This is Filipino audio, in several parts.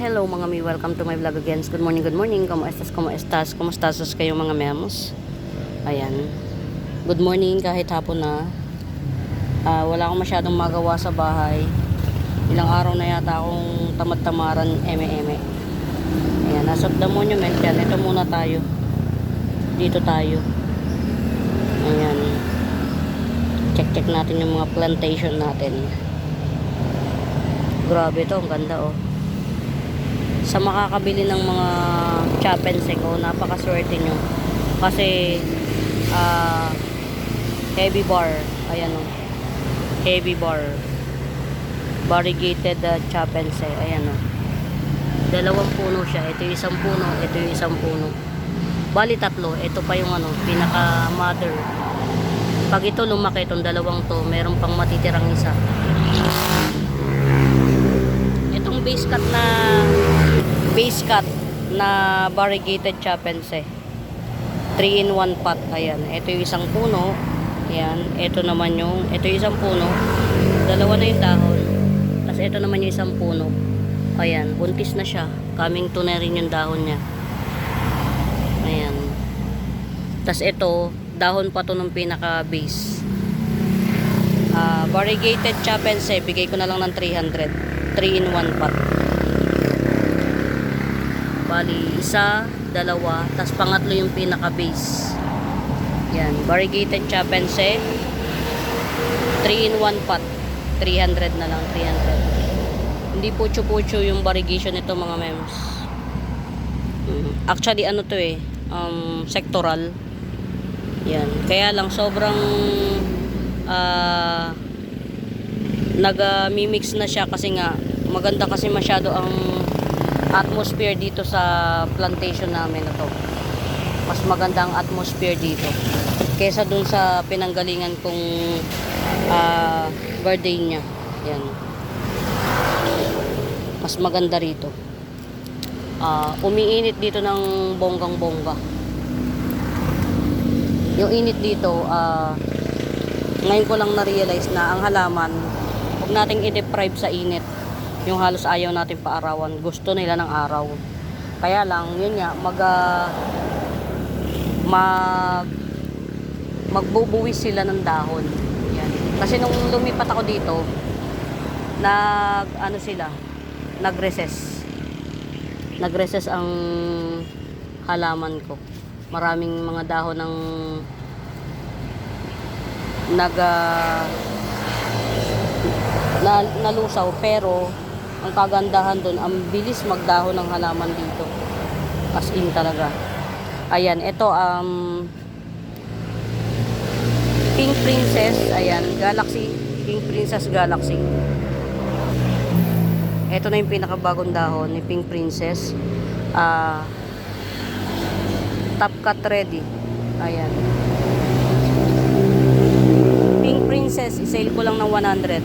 Hello mga mi, welcome to my vlog again. Good morning, good morning. Kumusta kayo mga mems? Ayan. Good morning kahit hapon na. Wala akong masyadong magawa sa bahay. Ilang araw na yata akong tamad-tamaran eme-eme. Ayan, as of the monument yan. Ito muna tayo. Dito tayo. Ayan. Check natin yung mga plantation natin. Grabe to, ang ganda oh. Sa makakabili ng mga chapense ko, napakaswerte nyo kasi heavy bar, ayan o, heavy bar variegated chapense, ayan o, dalawang puno siya, ito yung isang puno, ito yung isang puno, bali tatlo, ito pa yung ano, pinaka mother. Pag ito lumaki, itong dalawang to, meron pang matitirang isa. Itong base cut na variegated chapense, 3-in-1 pot. Ayan, ito yung isang puno. Ayan, ito naman yung, ito yung isang puno, dalawa na yung dahon, tapos ito naman yung isang puno. Ayan, buntis na siya, coming to na rin yung dahon niya. Ayan, tapos ito dahon pa to ng pinaka base. Variegated chapense, bigay ko na lang ng 300, 3-in-1 pot. Bali, isa, dalawa, tas pangatlo yung pinaka base. Yan, variegated chapense, 3-in-1 pot, 300 na lang, 300. Hindi pucho-pucho yung variegation nito mga mems. Actually ano to eh, sectoral. Yan, kaya lang sobrang nag-mimix na siya kasi nga maganda, kasi masyado ang atmosphere dito sa plantation namin na to. Mas maganda ang atmosphere dito kesa dun sa pinanggalingan kong gardenia. Yan, mas maganda rito. Umiinit dito ng bonggang bongga. Yung init dito, ngayon ko lang na-realize na ang halaman, huwag nating i-deprive sa init. Yung halos ayaw natin paarawan, gusto nila ng araw. Kaya lang, yun nga, magbubuwis sila ng dahon. Yan. Kasi nung lumipat ako dito, nag-recess ang halaman ko. Maraming mga dahon ng nalusaw, pero ang kagandahan doon, ang bilis magdahon ng halaman dito, as in talaga. Ayan, ito Pink Princess, ayan, Galaxy, Pink Princess Galaxy. Ito na yung pinakabagong dahon ni Pink Princess. Top cut ready. Ayan, Pink Princess, sale ko lang ng 100.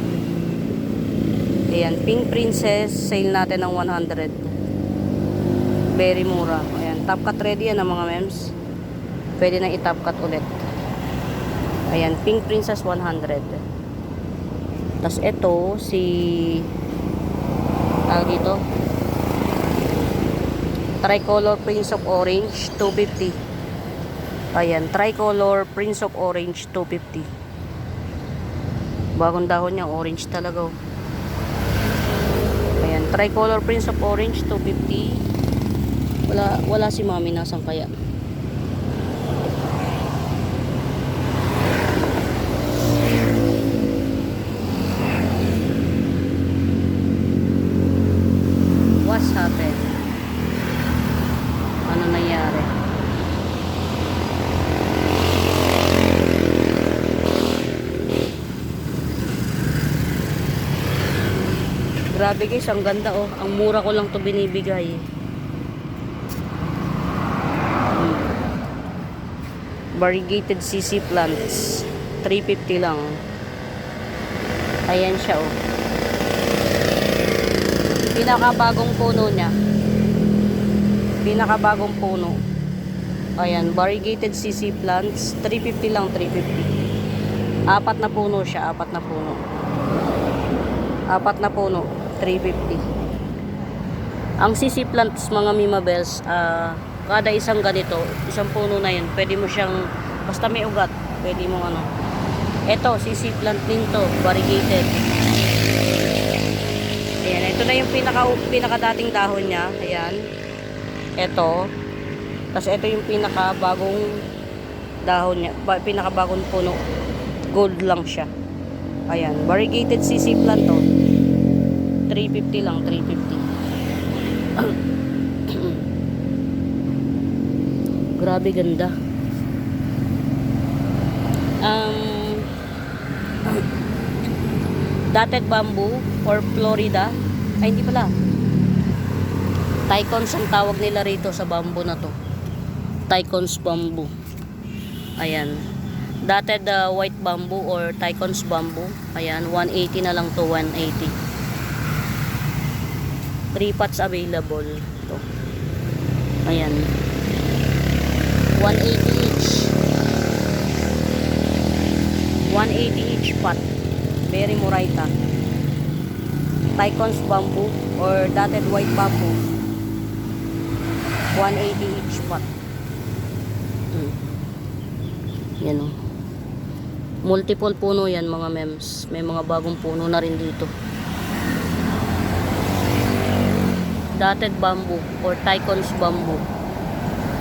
Ayan, Pink Princess, sale natin ng 100. Very mura. Ayan, top cut ready yan mga mems. Pwede na i-top cut ulit. Ayan, Pink Princess 100. Tapos ito, dito, Tricolor Prince of Orange, 250. Ayan, Tricolor Prince of Orange, 250. Bagong dahon niya, orange talaga. Ayan, Tricolor Prince of Orange, 250. Wala si mami, nasan kaya? What's happened? Ano nangyari? Grabe guys, ang ganda oh. Ang mura ko lang to binibigay. Variegated CC plants, 350 lang. Ayan siya oh. Pinakabagong puno niya. Pinakabagong puno. Ayan, variegated CC plants, 350 lang, 350. Apat na puno siya, apat na puno. 350. Ang CC plants mga Mima Bells, kada isang ganito, isang puno na yun, pwede mo siyang, basta may ugat, pwede mo ano. Ito, CC plant din to, variegated. Ayan, ito na yung pinaka dating dahon niya. Ayan. Ito. Tapos ito yung pinaka bagong dahon niya, pinaka bagong puno. Gold lang siya. Ayan, variegated CC plant to. 350 lang, 350. Grabe ganda. Dotted bamboo or Florida. Ay, hindi pala. Tycons ang tawag nila rito sa bamboo na to. Tycons bamboo. Ayan. Dotted white bamboo or Tycons bamboo. Ayan, 180 na lang to, 180. 3 pots available. Ito. Ayan. 180 each. 180 each pot. Berry Moraita. Tycons bamboo or dotted white bamboo. 180 each pot. Yan o. Multiple puno yan mga mems. May mga bagong puno na rin dito. Dotted bamboo or Tycons bamboo.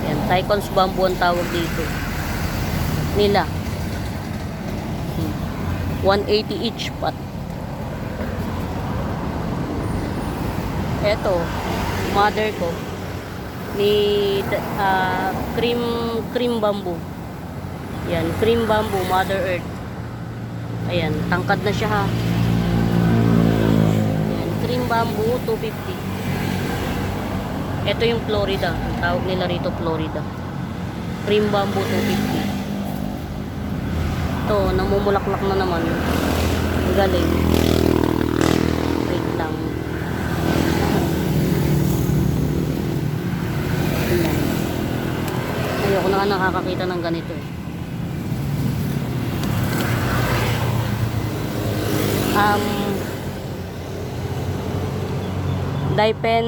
Yan, Tycons bamboo ang tawag dito nila. 180 each pot. Eto, mother ko ni cream bamboo. Yan, cream bamboo, Mother Earth. Ayan, tangkad na siya ha. Ayan, cream bamboo, 250. Ito yung Florida. Tawag nila rito Florida. Cream bamboo, 250. Ito, namumulaklak na naman. Ang galing. Wait lang. Ayan. Ayoko na nga nakakakita ng ganito eh. Daipen,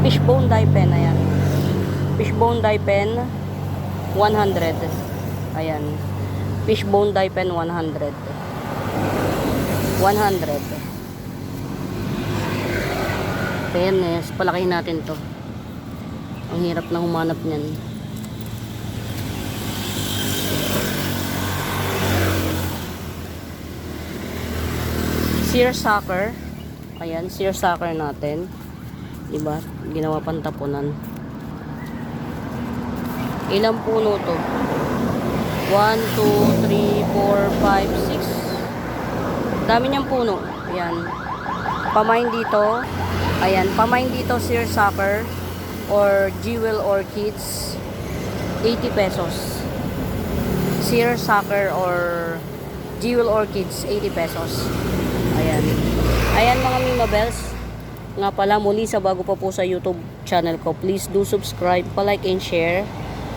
fishbone daipen, ayan. Fishbone daipen 100. Ayan. Fishbone daipen 100. 100. Ayan, palakihin natin to. Ang hirap na humanap niyan. Seersucker. Ayan, seersucker natin. Diba? Ginawa pantapunan. Ilang puno to? 1, 2, 3, 4, 5, 6. Dami niyang puno. Ayan. Pamain dito. Ayan, pamain dito seersucker or jewel orchids. 80 pesos. Seersucker or jewel orchids, 80 pesos. Ayan. Ayan mga Mima Bells. Nga pala muli sa bago pa po sa YouTube channel ko, please do subscribe, pa-like and share.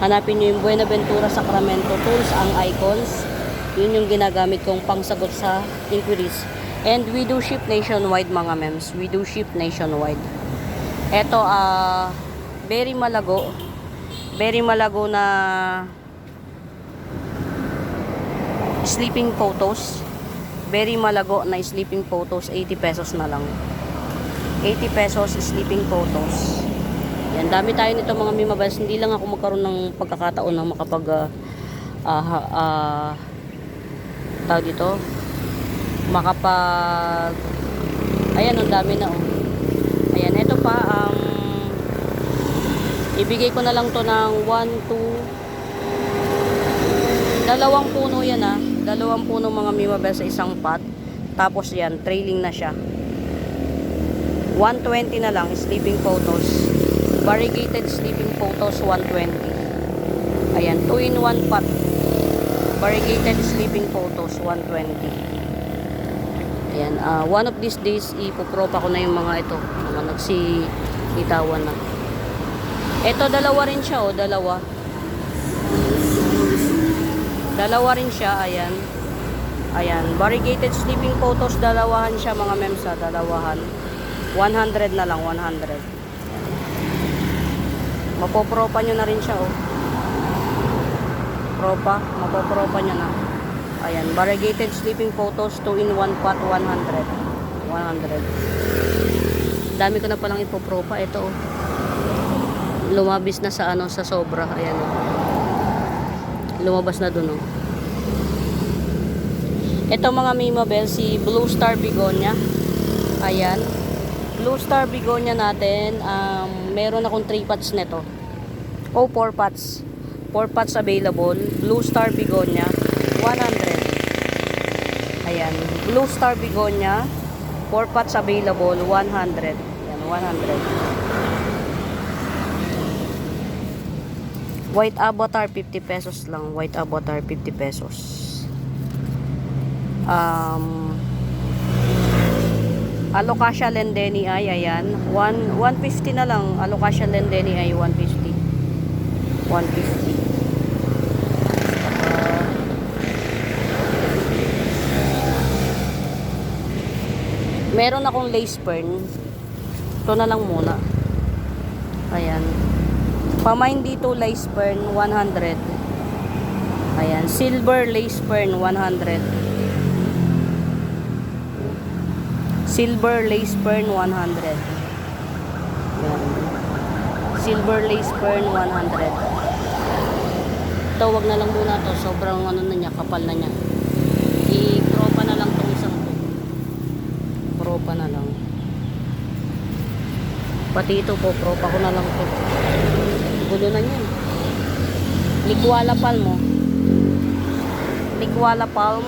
Hanapin nyo yung Buenaventura Sacramento Tools, ang icons. Yun yung ginagamit kong pangsagot sa inquiries. And we do ship nationwide mga mems. We do ship nationwide. Eto, very malago. Very malago na sleeping photos. Very malago na sleeping photos, 80 pesos na lang. 80 pesos sleeping photos. Yan, dami tayo nito mga Mima Bells. Hindi lang ako magkaroon ng pagkakataon na makapag tawag dito, makapag, ayan, ang dami na oh. Ayan, ito pa ang ibigay ko na lang to ng 1, 2, dalawang puno yan ah. Dalawang puno mga Mima Bells sa isang pot. Tapos yan, trailing na siya. 120 na lang, sleeping photos. Variegated sleeping photos, 120. Ayan, 2-in-1 pot. Variegated sleeping photos, 120. Ayan, one of these days, ipopropa ko na yung mga ito. Mga nagsilitawan na. Ito, dalawa rin siya, oh, dalawa. Dalawa rin siya, ayan. Ayan, variegated sleeping photos, dalawahan siya mga memsa, dalawahan. 100 na lang, 100. Mapopropa nyo na rin siya, oh. Propa, mapopropa nyo na. Ayan, variegated sleeping photos, 2-in-1 pot, 100. 100. Dami ko na palang ipopropa. Ito, oh. Lumabis na sa ano, sa sobra. Ayan, oh. Lumabas na dun, oh. Ito mga Mimabel, si Blue Star Begonia. Ayan. Blue Star Begonia natin, meron akong 3 pots nito. O 4 pots. 4 pots available. Blue Star Begonia, 100. Ayan. Blue Star Begonia, 4 pots available, 100. Ayan, 100. White Avatar, 50 pesos lang. White Avatar, 50 pesos. Alocasia Lendeni ay, ayan. 150 na lang. Alocasia Lendeni ay 150. 150. Meron akong lace fern. Ito na lang muna. Ayan. Pamain dito lace fern, 100. Ayan. Silver lace fern, 100. Silver lace fern, 100. Ayan. Silver lace fern, 100. Ito, wag na lang muna to. Sobrang ano na niya, kapal na niya. I-propa na lang tong isang to. Propa na lang. Pati ito po, propa ko na lang to. Gulo na niyan. Likwala palm mo. Likwala palm.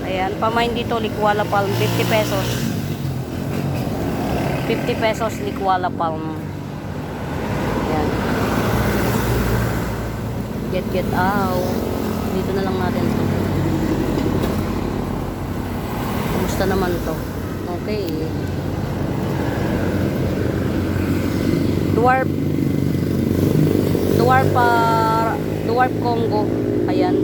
Ayan, pamain dito, likwala palm, 50 pesos. 50 pesos likwala palm. Ayan. Get out. Dito na lang natin to. Kumusta naman to? Okay. Dwarf Congo. Ayan.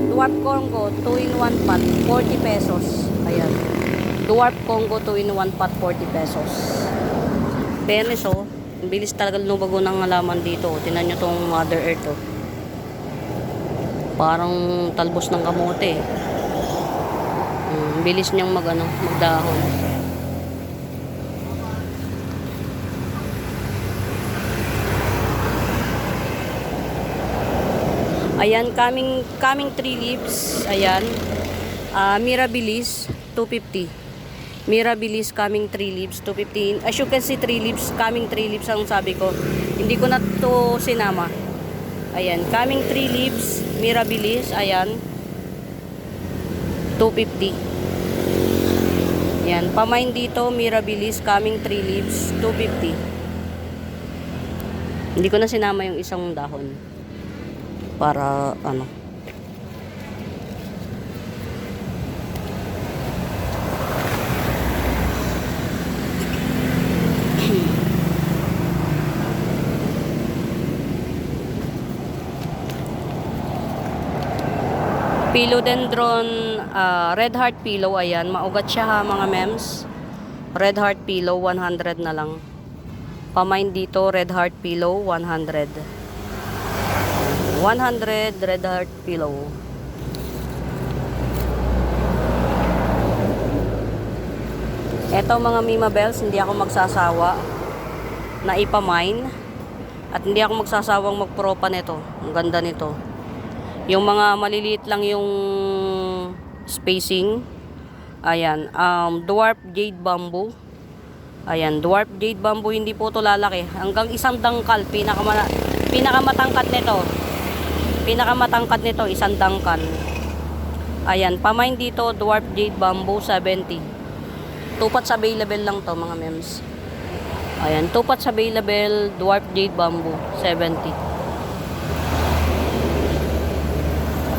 Dwarf Congo 2-in-1 pot, 40 pesos. Ayan. Dwarf Congo 2-in-1 pot, 40 pesos. Fairness, oh. Ang bilis talaga lumago ng halaman dito. Tingnan nyo tong Mother Earth, oh. Parang talbos ng kamote. Bilis niyang magdahon. Ayan, coming 3 leaves. Ayan. Mirabilis, 250. Mirabilis, coming 3 leaves, 250. As you can see, 3 leaves. Coming 3 leaves ang sabi ko. Hindi ko na to sinama. Ayan, coming 3 leaves. Mirabilis, ayan. 250. Ayan, pamain dito, Mirabilis, coming 3 leaves, 250. Hindi ko na sinama yung isang dahon. Para ano. Philodendron, red heart pillow, ayan, maugat siya ha mga mems. Red heart pillow, 100 na lang. Pamain dito, red heart pillow, 100. 100 red heart pillow. Eto mga Mimabels, hindi ako magsasawa na ipamine. At hindi ako magsasawang magpropa nito. Ang ganda nito. Yung mga maliliit lang yung spacing. Ayan, dwarf jade bamboo. Ayan, dwarf jade bamboo, hindi po to lalaki. Hanggang isang dangkal, pinakamatangkad nito. Pinakamatangkad nito, isang dangkal. Ayan, pamain dito, dwarf jade bamboo, 70. 2 pots available lang to mga mems. Ayan, 2 pots available, dwarf jade bamboo, 70.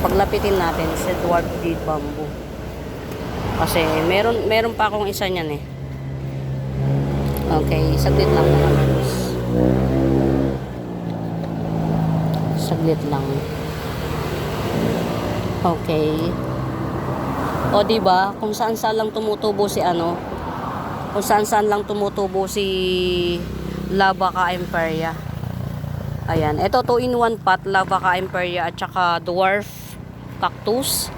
Paglapitin natin sa dwarf jade bamboo. Kasi meron pa akong isa niyan eh. Okay, saglit lang mga mems. Saglit lang. Okay. O di ba? Kung saan-saan lang tumutubo si ano, kung saan-saan lang tumutubo si Lavaca imperia. Ayan, ito 2-in-1 pot, Lavaca imperia at saka dwarf cactus.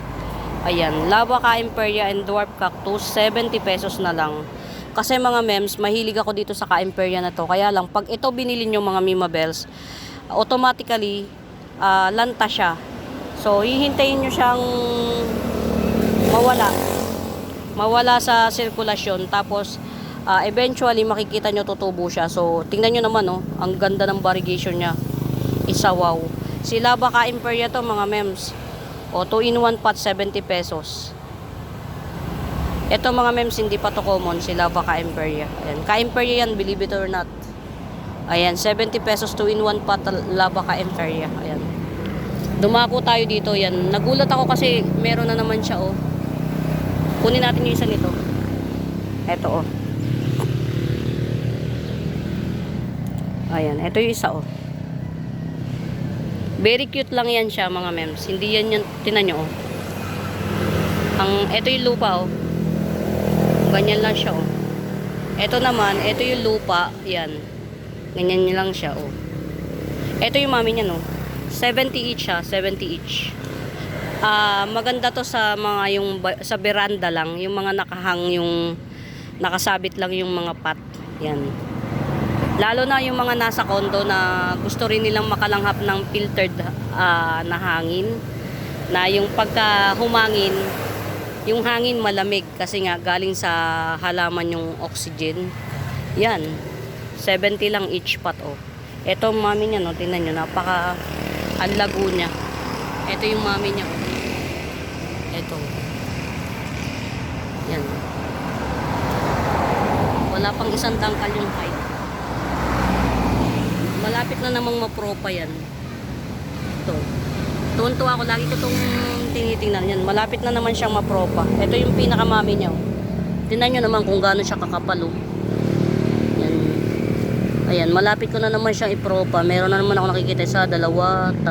Ayan, Lavaca imperia and dwarf cactus, 70 pesos na lang. Kasi mga mems, mahilig ako dito sa ka-imperia na to. Kaya lang, pag ito binili nyo mga Mima Bells, automatically, lanta siya. So, hihintayin nyo siyang mawala sa sirkulasyon. Tapos, eventually, makikita nyo tutubo siya. So, tingnan nyo naman, oh, ang ganda ng variegation niya. Isa wow. Si Lavaca imperia to mga mems. O, 2-in-1 pot, 70 pesos. Ito mga mems, hindi pa to common, si Lavaca imperia. Ayan, ka-imperia yan, believe it or not. Ayan, 70 pesos 2-in-1 pot Lavaca imperia. Ayan. Dumako tayo dito, yan. Nagulat ako kasi meron na naman siya, oh. Kunin natin yung isa nito. Ito, oh. Ayan, ito yung isa, oh. Very cute lang yan siya, mga mems. Hindi yan, tinan nyo, oh. Ito yung lupa, oh. Ganyan lang siya, oh. Ito naman, ito yung lupa, yan. Ganyan lang siya, oh. Ito yung mami niya, no. 70 each, ha. 70 each. Maganda to sa mga yung sa veranda lang, yung mga nakahang, yung nakasabit lang yung mga pot. Yan. Lalo na yung mga nasa condo na gusto rin nilang makalanghap ng filtered na hangin. Na yung pagka humangin, yung hangin malamig kasi nga galing sa halaman yung oxygen. Yan. 70 lang each pot, oh. Ito ang mami niya, no. Tingnan nyo, napaka ang lago niya. Ito yung mami niya, oh. Ito. Yan. Wala pang isang tangkal yung height. Malapit na namang mapropa yan. Ito. Tunto ako, lagi ko itong tinitingnan yan. Malapit na naman siyang mapropa. Ito yung pinakamami niya, oh. Tingnan nyo naman kung gaano siya kakapal, oh. Yan. Ayan, malapit ko na naman siyang ipropa. Meron na naman ako nakikita sa 2, 3.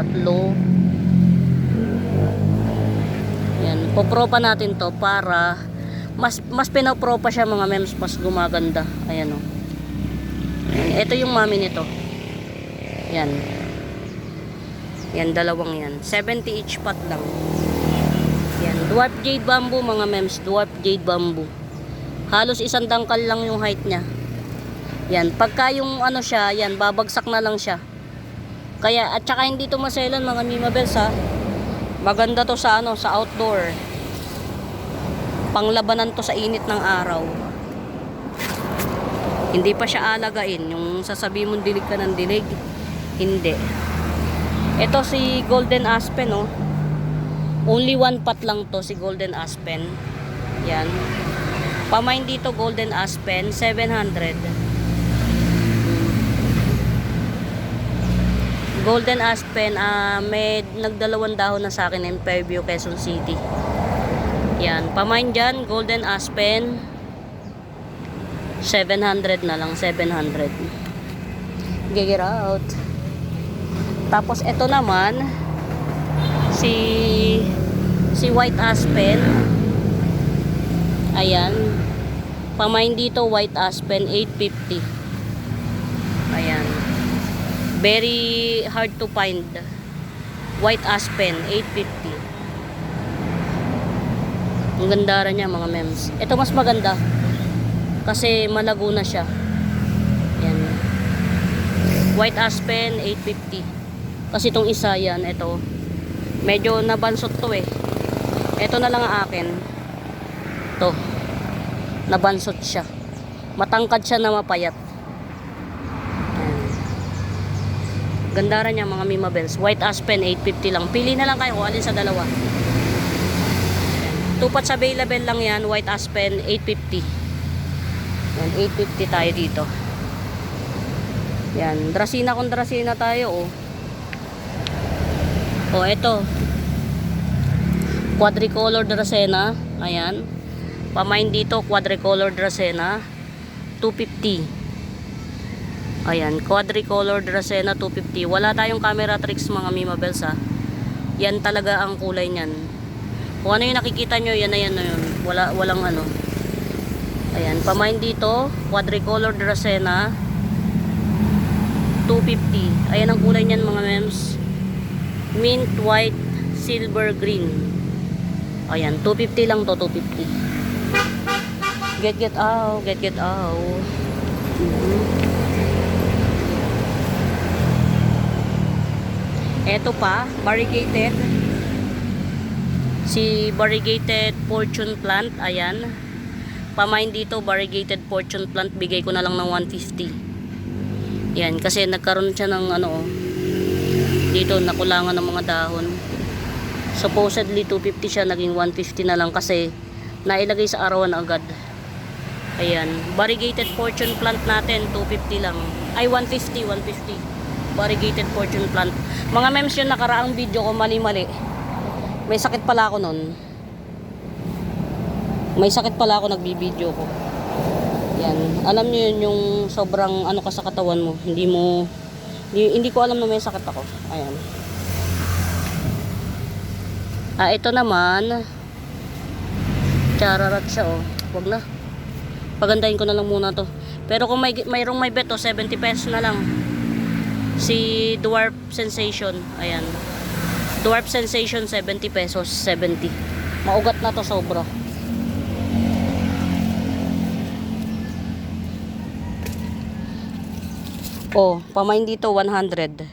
Yan, popropa natin to para mas pinapropa siya mga mems, mas gumaganda. Ayan, oh. Ayan, ito yung mami nito. Yan. Yan, dalawang yan. 70 each pot lang. Yan. Dwarf jade bamboo mga mems. Dwarf jade bamboo. Halos isang dangkal lang yung height niya. Yan. Pagka yung ano siya, yan, babagsak na lang siya. Kaya, at saka hindi to maselan mga Mima Bells, ha. Maganda to sa ano, sa outdoor. Panglabanan to sa init ng araw. Hindi pa siya alagain. Yung sasabi mong dilig ka ng dilig. Hindi. Ito si Golden Aspen, oh. Only 1 pot lang to si Golden Aspen. Yan. Pamain dito Golden Aspen 700. Golden Aspen, may nagdalawang dahon na sa akin in Fairview, Quezon City. Yan. Pamain dyan Golden Aspen 700 na lang, 700. Get out. Tapos ito naman si White Aspen. Ayan. Pamain dito White Aspen 850. Ayan. Very hard to find. White Aspen 850. Ang ganda rin niya mga mems. Ito mas maganda kasi malago na siya. Ayan. White Aspen 850. Kasi itong isa yan, ito. Medyo nabansot to, eh. Ito na lang ang akin. Ito. Nabansot siya. Matangkad siya na mapayat. Ayan. Ganda rin niya mga Mima Bells. White Aspen 850 lang. Pili na lang kayo kung alin sa dalawa. Ayan. 2 pots available lang yan. White Aspen 850. Ayan, 850 tayo dito. Yan, Dracena kung Dracena tayo, oh. Oh, ito. Quadricolor Dracena. Ayan. Pamain dito, quadricolor Dracena. 250. Ayan, quadricolor Dracena 250. Wala tayong camera tricks mga Mima Bells, ha. Yan talaga ang kulay niyan. Kung ano yung nakikita nyo, yan na yan na yun. Walang ano. Ayan, pamain dito, quadricolor Dracena, 250. Ayan ang kulay niyan mga mems. Mint, white, silver, green. Ayan, 250 lang to, 250. Get out, get out. Eto pa, variegated. Si variegated fortune plant, ayan. Pamain dito, variegated fortune plant, bigay ko na lang ng 150. Yan, kasi nagkaroon siya ng ano, dito nakulangan ng mga dahon. Supposedly 250 siya, naging 150 na lang kasi nailagay sa arawan agad. Ayan, variegated fortune plant natin, 250 lang. Ay, 150. Variegated fortune plant. Mga mems, yung nakaraang video ko, mali-mali. May sakit pala ako nun. May sakit pala ako, nagbibideo ko. Yan. Alam niyo yun, yung sobrang ano ka sa katawan mo. Hindi ko alam na may sakit ako. Ayan. Ito naman. Chararat siya, oh. Wag na. Pagandahin ko na lang muna to. Pero kung mayroong may bet, 70 pesos na lang. Si Dwarf Sensation. Ayan. Dwarf Sensation, 70 pesos. 70. Maugat na to sobra. Oh, pamain dito 100.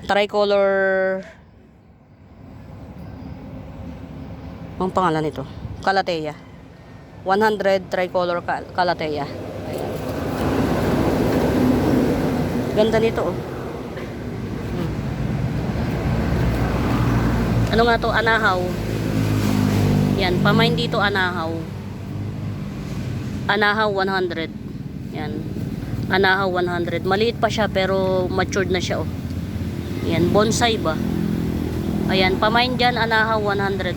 Tricolor. Ang pangalan nito? Calathea. 100 tricolor Calathea. Ayan. Ganda nito, oh. Ano nga to? Anahaw. Yan, pamain dito anahaw. Anahaw 100. Yan. Anahaw 100. Maliit pa siya pero matured na siya, oh. Yan, bonsai ba? Ayan, pamain dyan anahaw 100.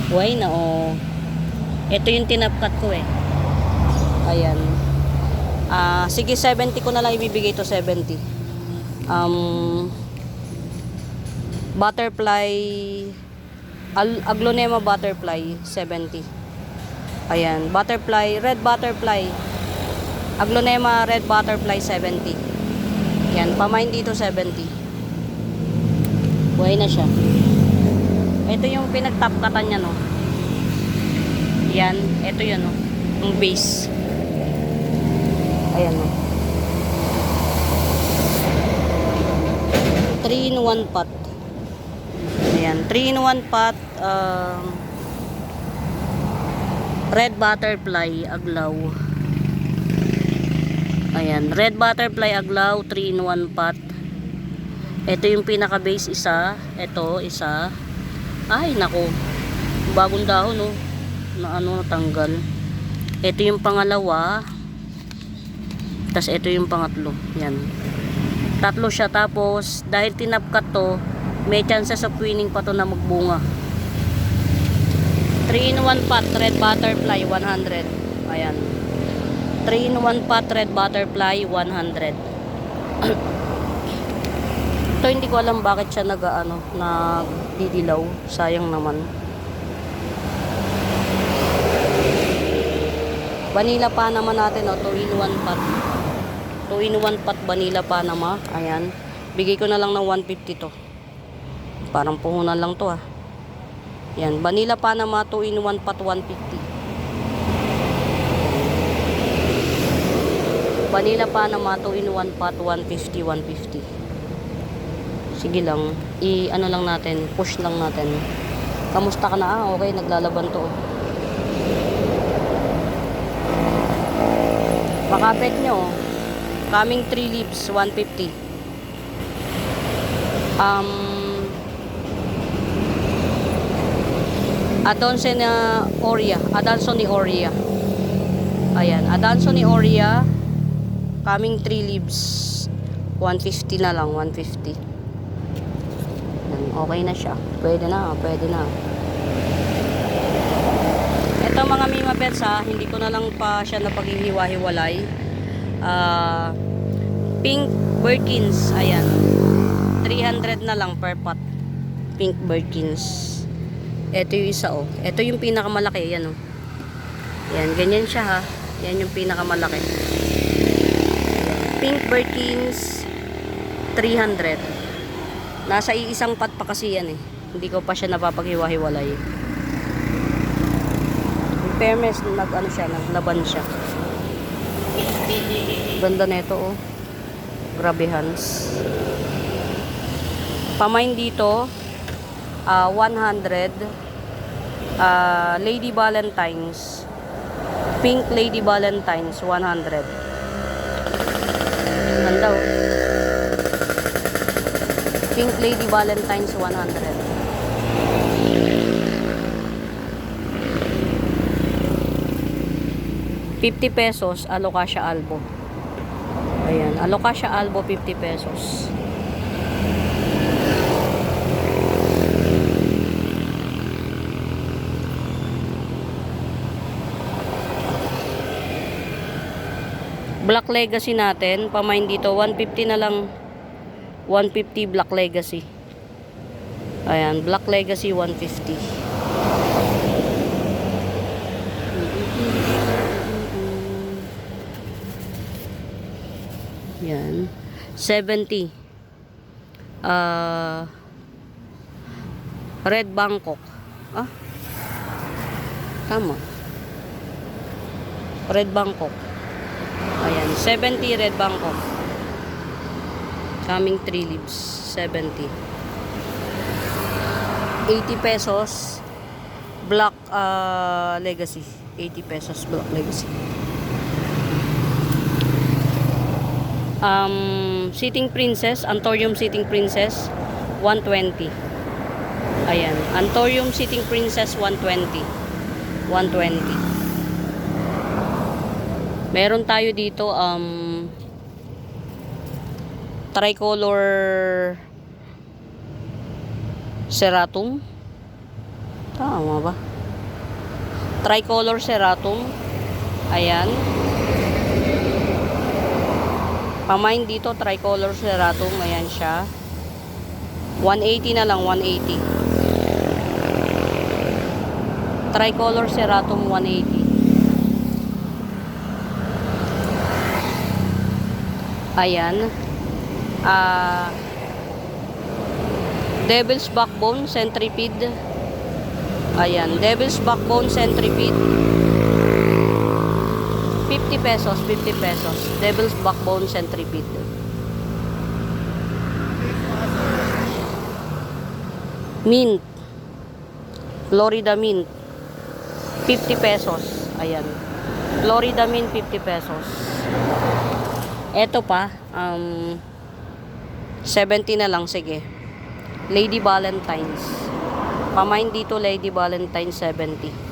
Why na, oh. Ito yung tinapkat ko, eh. Ayan. Sige, 70 ko na lang ibibigay to, 70. Butterfly, Aglonema butterfly, 70. Ayan, butterfly, red butterfly. Aglonema red butterfly, 70. Ayan, pamain dito, 70. Buhay na siya. Ito yung pinagtapkatan niya, no. Yan, ito yun, no. Yung base. Ayan, no. 3-in-1 pot. Ayan, 3-in-1 pot. Red butterfly aglaw. Ayan, red butterfly aglaw, 3-in-1 pot. Ito yung pinaka base, isa. Ito, isa. Ay, nako. Bagong dahon, no. Na ano, natanggal. Ito yung pangalawa. Tapos ito yung pangatlo. Yan. Tatlo siya. Tapos, dahil tinapkat to, may chances of winning pa to na magbunga. 3-in-1 pot, red butterfly, 100. Ayan. 3-in-1 pot, red butterfly, 100. Ito, hindi ko alam bakit siya nagdidilaw. Sayang naman. Vanilla Panama natin, 2-in-1 pot. 2-in-1 pot Vanilla Panama. Ayan. Bigay ko na lang ng 150 to. Parang puhunan lang to, ah. Yan. Vanilla Panama, 2-in-1 pot, 150. Vanilla Panama, 2-in-1 pot, 150. Sige lang. Ano lang natin. Push lang natin. Kamusta ka na? Okay. Naglalaban to. Makapit nyo. Coming 3 leaves, 150. Adansoni Aurea. Ayan. Adansoni Aurea. Coming 3 leaves. 150 na lang. 150. Okay na siya. Pwede na. Ito mga Mima Pets hindi ko na lang pa siya napaghihiwa-hiwalay. Pink Birkins, ayan. 300 na lang per pot. Pink Birkins. Ito yung isa Ito yung pinakamalaki, yan Yan, ganyan siya ha. Yan yung pinakamalaki. Pink Birkins 300. Nasa iisang pot pa kasi yan Hindi ko pa siya napapaghiwa-hiwalay. In fairness, naglaban siya. Ganda na ito Grabe Hans. Pamain dito 100 Lady Valentines. Pink Lady Valentines 100. Ganda Pink Lady Valentines 100. 50 pesos Alocasia Albo. Ayan, Alocasia Albo 50 pesos. Black Legacy natin, pamain dito 150 na lang. 150 Black Legacy. Ayan, Black Legacy 150. Yan. 70. Red Bangkok. Tama. Red Bangkok. Ayan. 70 Red Bangkok. Coming 3 leaves. 70. 80 pesos. Black Legacy. 80 pesos Black Legacy. Sitting Princess, Anthurium Sitting Princess 120. Ayan, Anthurium Sitting Princess 120. 120. Meron tayo dito tricolor Ceratum. Tama ba? Tricolor Ceratum. Ayan. Pamain dito, tricolor Ceratum. Ayan siya. 180 na lang, 180. Tricolor Ceratum 180. Ayan. Devil's Backbone Centipede. Ayan, Devil's Backbone Centipede. 50 pesos, 50 pesos. Devil's Backbone Centipede. Mint. Florida Mint. 50 pesos. Ayan. Florida Mint, 50 pesos. Eto pa, 70 na lang, sige. Lady Valentines. Pamain dito, Lady Valentine 70.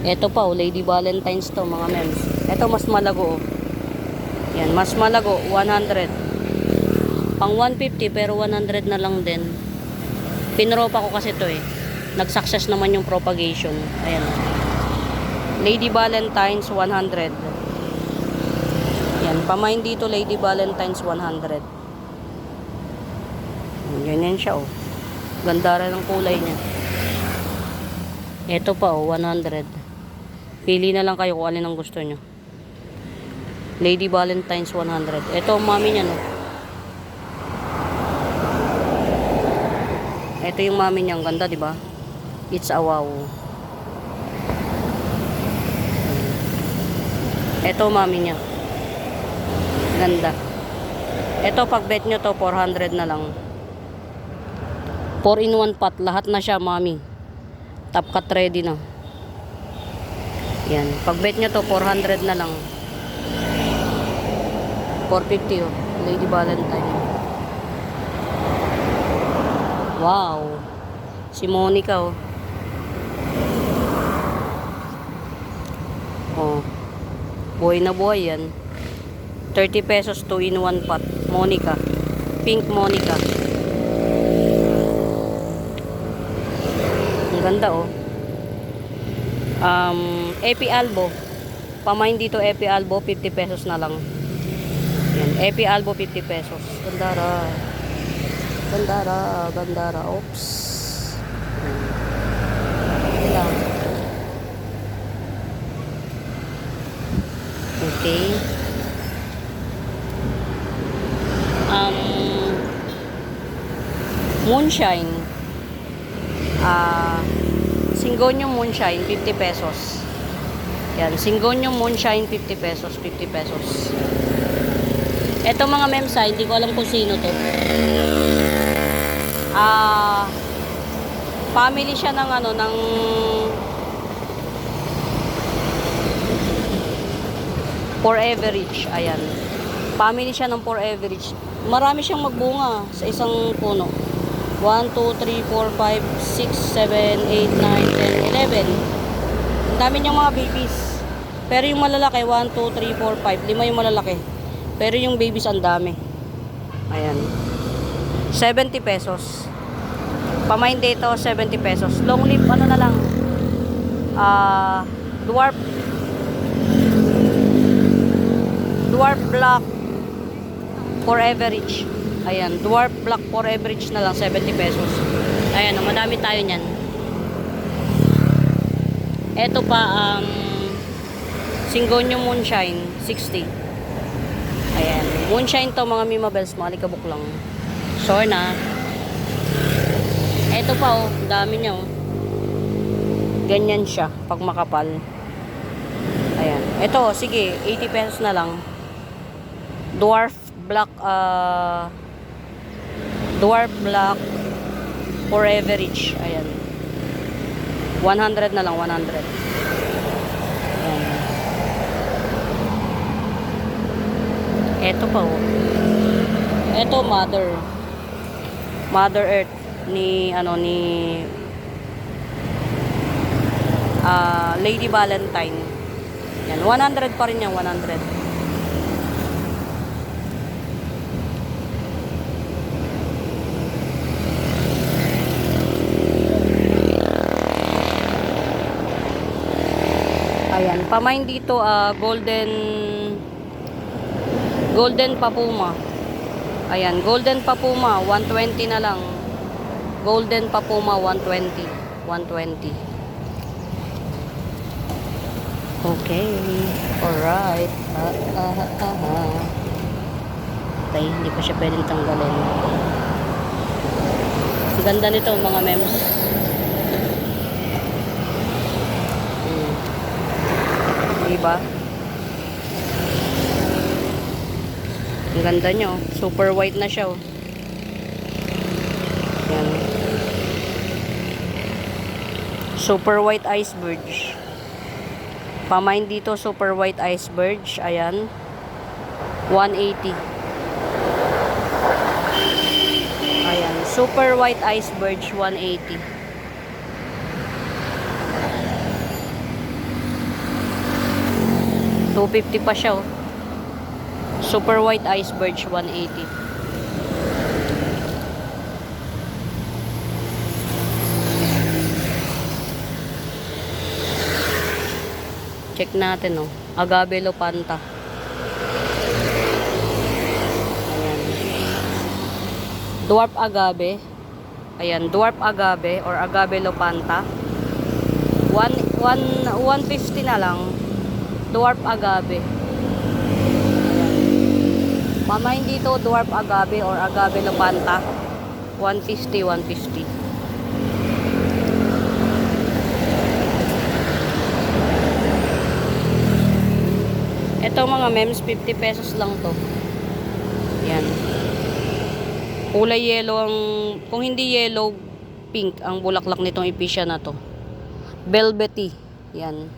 Ito pa Lady Valentines to mga mems. Ito mas malago Yan, mas malago 100. Pang 150 pero 100 na lang din. Pinropa ko kasi to Nag-success naman yung propagation. Ayan. Lady Valentines 100. Yan, pamain dito Lady Valentines 100. Ganyan siya Ganda rin ang kulay niya. Ito pa 100. Pili na lang kayo kung alin ang gusto nyo. Lady Valentines 100. Ito mami niya Ito yung mami niya, ang ganda, di ba? It's a wow. Ito mami niya. Ganda. Ito pag bet nyo to 400 na lang. 4 in 1 pot, lahat na siya mami. Top cut ready na. Yan. Pag bet nyo to, 400 na lang. 450 Lady Valentine. Wow. Si Monica buhay na buhay yan. 30 pesos 2 in 1 pot. Monica. Pink Monica. Ang ganda oh. Epi Albo. Pamain dito Epi Albo, 50 pesos na lang. Yan, Epi Albo 50 pesos. Gandara. Gandara, gandara. Oops. Yan. Okay. Moonshine. Singonyo Moonshine, 50 pesos. Yan, Singonyo Moonshine, 50 pesos, 50 pesos. Ito mga memsa, hindi ko alam kung sino to. Family siya ng ano, ng Forever Rich. Ayan. Family siya ng Forever Rich. Marami siyang magbunga sa isang puno. 1, 2, 3, 4, 5, 6, 7, 8, 9, 10, 11. Ang dami niyang mga babies. Pero yung malalaki, 1, 2, 3, 4, 5. 5 yung malalaki. Pero yung babies ang dami. Ayan. 70 pesos. Pamain dito, 70 pesos. Long leaf, ano na lang. Dwarf Black Forever Rich. Ayan, Dwarf Black Forever Rich na lang, 70 pesos. Ayan, madami tayo niyan. Ito pa, Singonyo Moonshine, 60. Ayan, Moonshine to mga Mimabels, mga likabok lang. Sure na. Ito pa oh, dami niya oh. Ganyan siya, pag makapal. Ayan, ito, sige, 80 pesos na lang. Dwarf Black Forever Rich. Ayan. 100 na lang, 100. Ayan. Ito pa oh. Ito Mother Earth ni Lady Valentine. Yan, 100 pa rin yan, 100. Ayan, pamain dito Golden Papuma. Ayan, Golden Papuma 120 na lang. Golden Papuma 120. 120. Okay. Alright. Okay, hindi pa siya pwedeng tanggalin. Ang ganda nito mga memes. Diba? Ang ganda nyo. Super white na siya oh. Yan. Super white iceberg. Pamain dito super white iceberg. Ayan. 180. Ayan. Super white iceberg 180. $250 pa siya oh. Super white iceberg 180. Check natin oh. Agave Lopanta. Ayan. Dwarf agave. Ayan, dwarf agave or agave Lopanta. 150 na lang. Dwarf agave. Pamain dito dwarf agave or agave Lopanta. 150, 150. Ito mga memes, 50 pesos lang to. Yan. Kulay yellow ang, kung hindi yellow, pink ang bulaklak nitong ipisia na to. Velvety. Yan.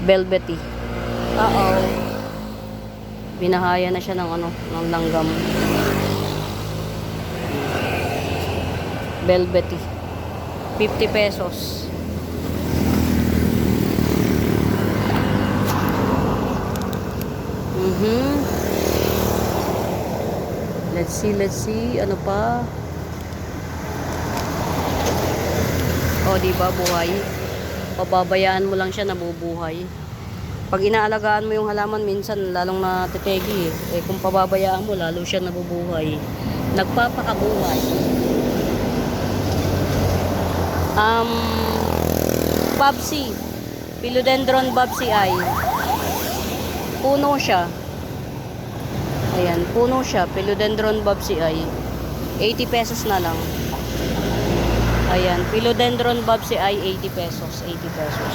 Velvety. Binahaya na siya ng ng langgam. Velvety. 50 pesos. Let's see. Ano pa? O, di ba, buhay. Pababayaan mo lang siya, nabubuhay. Pag inaalagaan mo yung halaman, minsan lalong natitegi eh. Eh, kung pababayaan mo, lalo siya nabubuhay. Nagpapakabuhay. Babsi. Philodendron babsi ay. Puno siya. Ayan, puno siya. Philodendron babsi ay. 80 pesos na lang. Ayan, Philodendron babsi ay 80 pesos. 80 pesos.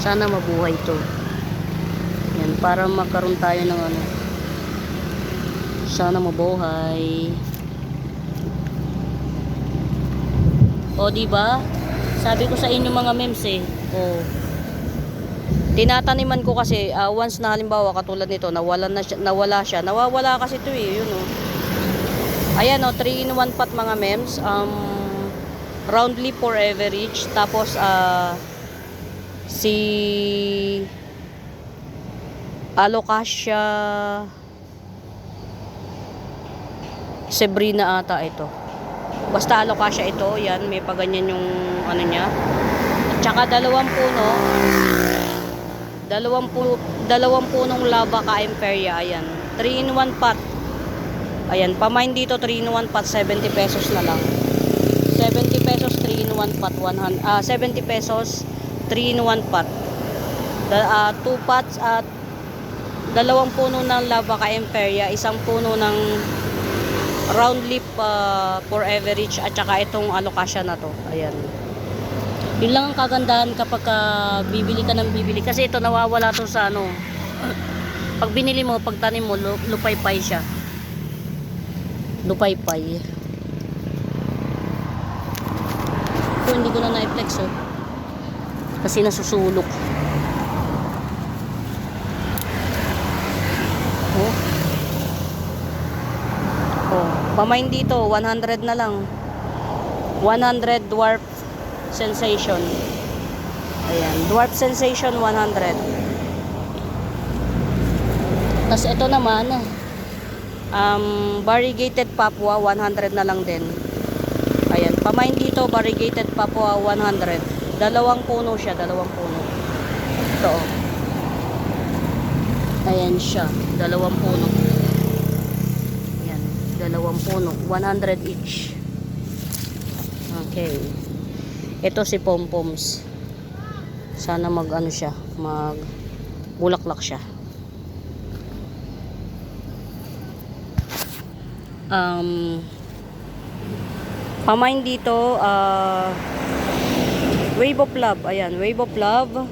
Sana mabuhay to. Yan, para magkaroon tayo ng ano. Sana mabuhay. O, diba? Sabi ko sa inyo mga mems eh. O. Tinataniman ko kasi once na halimbawa katulad nito, nawala siya. Nawawala kasi ito eh, yun oh. Ayan oh, 3 in 1 pot mga mems. Round leaf for average. Tapos si Alocasia Sebrina ata ito. Basta Alocasia ito, yan, may paganyan yung ano niya. At saka dalawang punong lava ka Imperia, ayan. 3 in 1 pot. Ayan, pamain dito 3 in 1 pot, 70 pesos na lang. 70 pesos 3 in 1 pot, 70 pesos 3 in 1 pot. 2 pots at dalawang puno ng lava ka Imperia, isang puno ng round leaf for average at saka itong Alocasia na to. Ayan. Yun lang ang kagandahan kapag bibili ka ng bibili. Kasi ito nawawala to sa ano. Pag binili mo, pag tanim mo, lupay-pay siya. Lupay-pay. Ito hindi ko na na-flex oh. Kasi nasusulok. Oh. Oh, pamain dito 100 na lang. 100 dwarf sensation. Ayan, dwarf sensation 100. Tas ito naman variegated Papua 100 na lang din. Ayan, pamain dito variegated Papua 100. Dalawang puno siya, dalawang puno. Ito. Ayan siya, dalawang puno. Dalawang puno, 100 each. Okay. Ito si Pompoms. Sana mag ano siya, mag bulaklak siya. Pamain dito Wave of Love. Ayan, Wave of Love.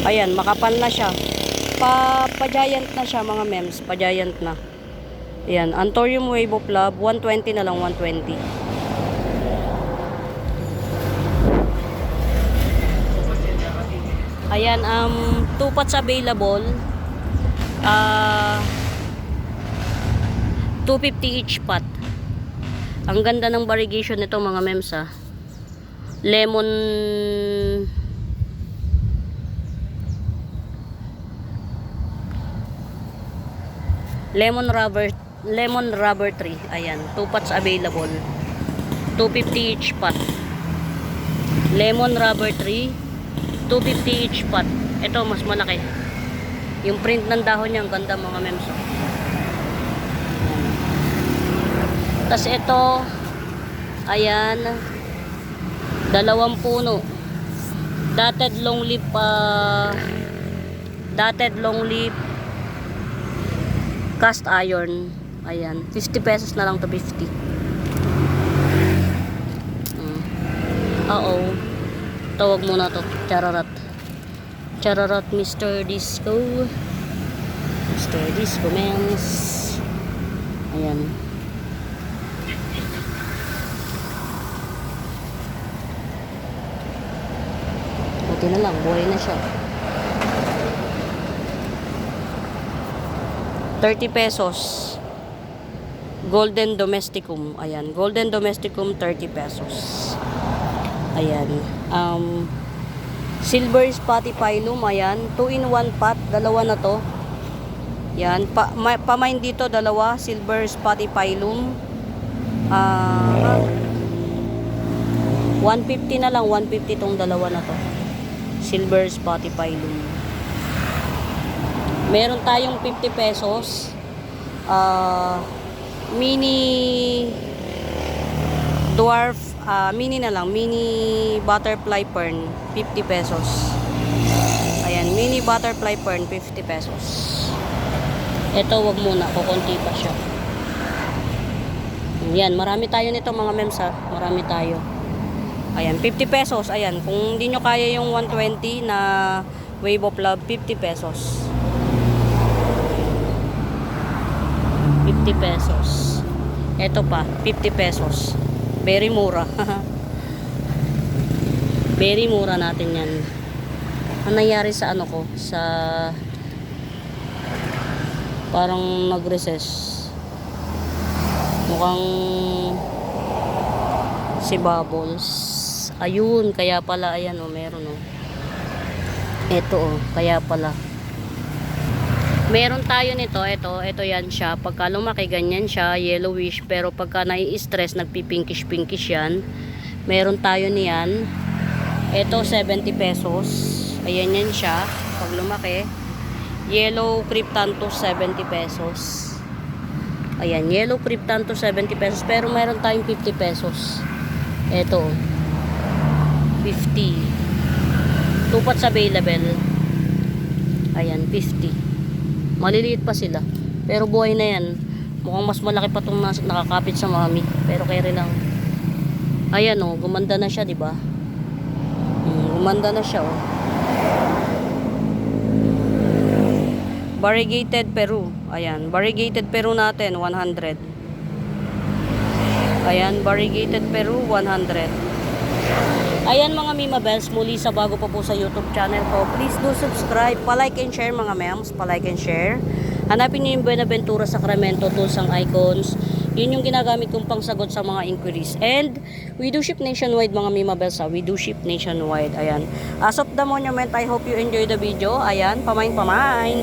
Ayan, makapal na siya. Pa-giant na siya mga mems, pa-giant na. Ayan, Anthurium Wave of Love, 120 na lang, 120. Ayan, 2 pots available. 250 each pot. Ang ganda ng variegation nito mga mems ah. Lemon rubber tree. Ayan, 2 pots available. 250 each pot. Lemon rubber tree, 250 each pot. Ito mas malaki. Yung print ng dahon niya ang ganda mga mems. Tas ito, ayan, dalawang puno. Dotted long leaf cast iron. Ayan, 50 pesos na lang to, 50. Tawag muna to, chararat. Chararat Mr. Disco. Mr. Disco Mens. Ayan. Buti na lang, buhay na siya. 30 pesos. Golden Domesticum. Ayan, Golden Domesticum 30 pesos. Ayan. Silver Spotty Pilum. Ayan, 2 in 1 pot. Dalawa na to. Ayan, pamain dito dalawa. Silver Spotty Pilum. Ah, 150 na lang, 150 tong dalawa na to. Silver Spotify Loom. Meron tayong 50 pesos. Mini dwarf, mini na lang, mini butterfly fern, 50 pesos. Ayan, mini butterfly fern, 50 pesos. Ito, wag muna, kukunti pa siya. Ayan, marami tayo nito mga mems ha. Marami tayo. Ayan, 50 pesos. Ayan, kung hindi nyo kaya yung 120 na Wave of Love, 50 pesos. 50 pesos. Ito pa, 50 pesos. Very mura. Very mura natin yan. Ang nangyari sa ano ko, sa parang nag-recess. Mukhang si Bubbles. Ayun, kaya pala, ayan o, meron o. Ito o, kaya pala. Meron tayo nito, ito yan siya. Pagka lumaki, ganyan siya, yellowish. Pero pagka nai-stress, nagpipinkish-pinkish yan. Meron tayo niyan. Ito, 70 pesos. Ayan yan siya. Pag lumaki, yellow cryptanthus, 70 pesos. Ayan, yellow cryptanthus, 70 pesos. Pero meron tayong 50 pesos. Ito, 50. Two pots available. Ayan, 50. Maliliit pa sila. Pero buhay na yan. Mukhang mas malaki pa itong nakakapit sa mami. Pero kaya lang. Ayan o, gumanda na siya, diba? Gumanda na siya o. Variegated Peru. Ayan, variegated Peru natin, 100. Ayan, variegated Peru, 100. Ayan mga Mima Bells, muli sa bago pa po sa YouTube channel ko, please do subscribe, pa-like and share mga mems, pa-like and share. Hanapin nyo yung Buenaventura Sacramento tools ang icons. Yun yung ginagamit kong pangsagot sa mga inquiries. And we do ship nationwide mga Mima Bells, we do ship nationwide. Ayan. As of the monument, I hope you enjoy the video. Ayan, pamain. Bye!